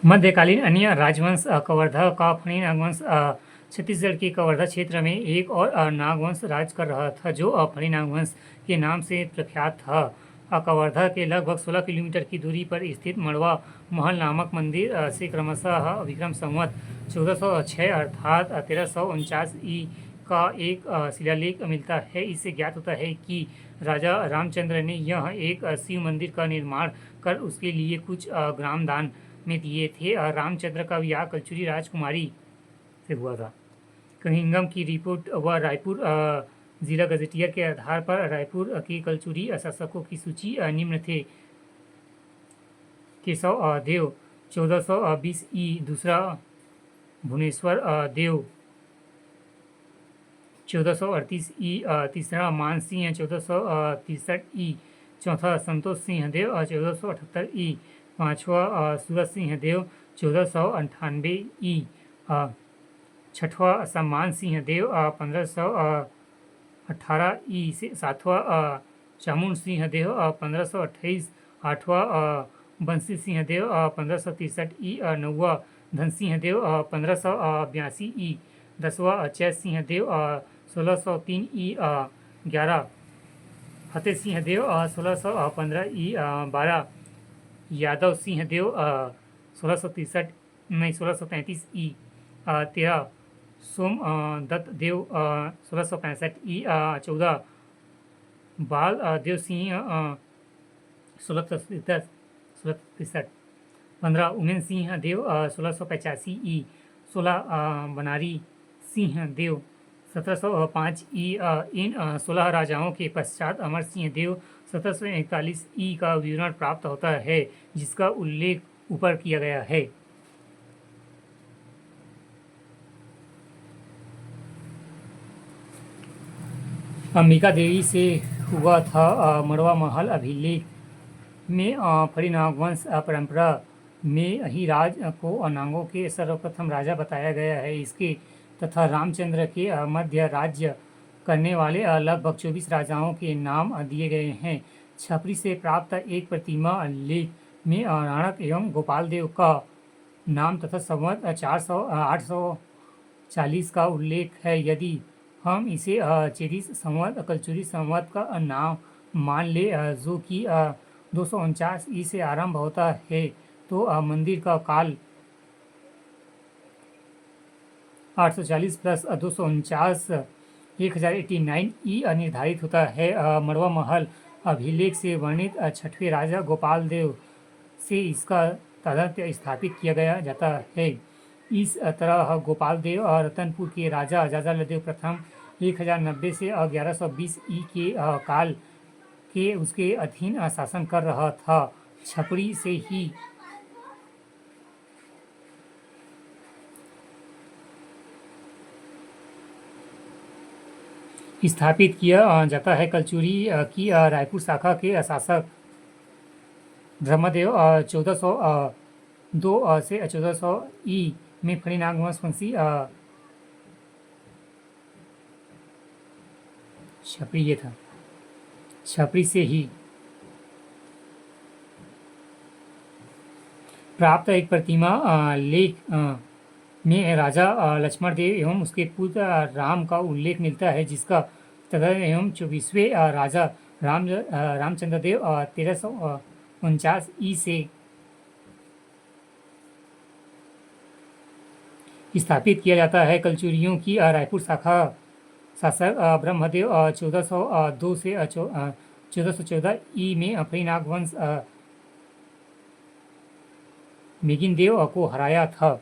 मध्यकालीन अन्य राजवंश कवर्धा का फणी नागवंश छत्तीसगढ़ के कवर्धा क्षेत्र में एक और नागवंश राज कर रहा था, जो फणी नागवंश के नाम से प्रख्यात था। कवर्धा के लगभग 16 किलोमीटर की दूरी पर स्थित मड़वा महल नामक मंदिर से क्रमशः विक्रम संवत 1406 अर्थात 1349 ई का एक शिलालेख मिलता है। इससे ज्ञात होता है कि राजा रामचंद्र ने यह एक शिव मंदिर का निर्माण कर उसके लिए कुछ ग्राम दान में दिए थे। रामचंद्र का विवाह कलचुरी राजकुमारी से हुआ था। कहिंगम की रिपोर्ट व रायपुर जिला गजेटियर के आधार पर रायपुर के कलचुरी शासकों की सूची निम्न थे। केशव देव 1420 ई, दूसरा भुवनेश्वर देव 1438 ई, तीसरा मान सिंह 1463 ई, चौथा संतोष सिंह देव 1478 ई, पांचवा सूरज सिंह देव 1498 ई, छठवां सम्मान सिंह देव 1518 ई, सातवां चामुंड सिंह देव 1528, आठवां बंसी सिंह देव 1563 ई, नौवां धनसिंह देव 1582 ई, दसवां चैत सिंह देव 1603 ई, 11 फतेह सिंह देव 1615 ई, 12 यादव सिंह देव 1633 ई, 13 सोम दत्त देव 1665 ई, 14 बाल देव सिंह 1663, 15 उमेन सिंह देव 1685 ई, 16 बनारी सिंह देव 1705 ई। इन 16 राजाओं के पश्चात अमर सिंह देव 1741 ई का विवरण प्राप्त होता है, जिसका उल्लेख ऊपर किया गया है। अंबिका देवी से हुआ था। मड़वा महल अभिलेख में फणी नागवंश परंपरा में ही राज को नागों के सर्वप्रथम राजा बताया गया है। इसके तथा रामचंद्र के मध्य राज्य करने वाले लगभग 24 राजाओं के नाम दिए गए हैं। छपरी से प्राप्त एक प्रतिमा लेख में राणक एवं गोपाल देव का नाम तथा संवत 840 का उल्लेख है। यदि हम इसे चेरिस संवत कलचुरी संवत का नाम मान ले, जो कि 249 ई से आरंभ होता है, तो मंदिर का काल 840 प्लस 249 1089 ई निर्धारित होता है। मड़वा महल अभिलेख से वर्णित छठवें राजा गोपाल देव से इसका तदंत स्थापित किया गया जाता है। इस तरह गोपाल देव और रतनपुर के राजा जाजालदेव प्रथम 1090 से 1120 ई के काल के उसके अधीन शासन कर रहा था। छपरी से ही स्थापित किया जाता है। कलचुरी की रायपुर शाखा के शासक ब्रह्मदेव 1402 से 1400 ई में फणी नागवंशी छपरी ये था। छपरी से ही प्राप्त एक प्रतिमा लेख में राजा लक्ष्मण देव एवं उसके पुत्र राम का उल्लेख मिलता है, जिसका तथा एवं 24वें राजा रामचंद्र देव 1349 ई से स्थापित किया जाता है। कलचुरियों की रायपुर शाखा शासक ब्रह्मदेव 1402 से 1414 ई में फणी नागवंश मेगिन देव को हराया था।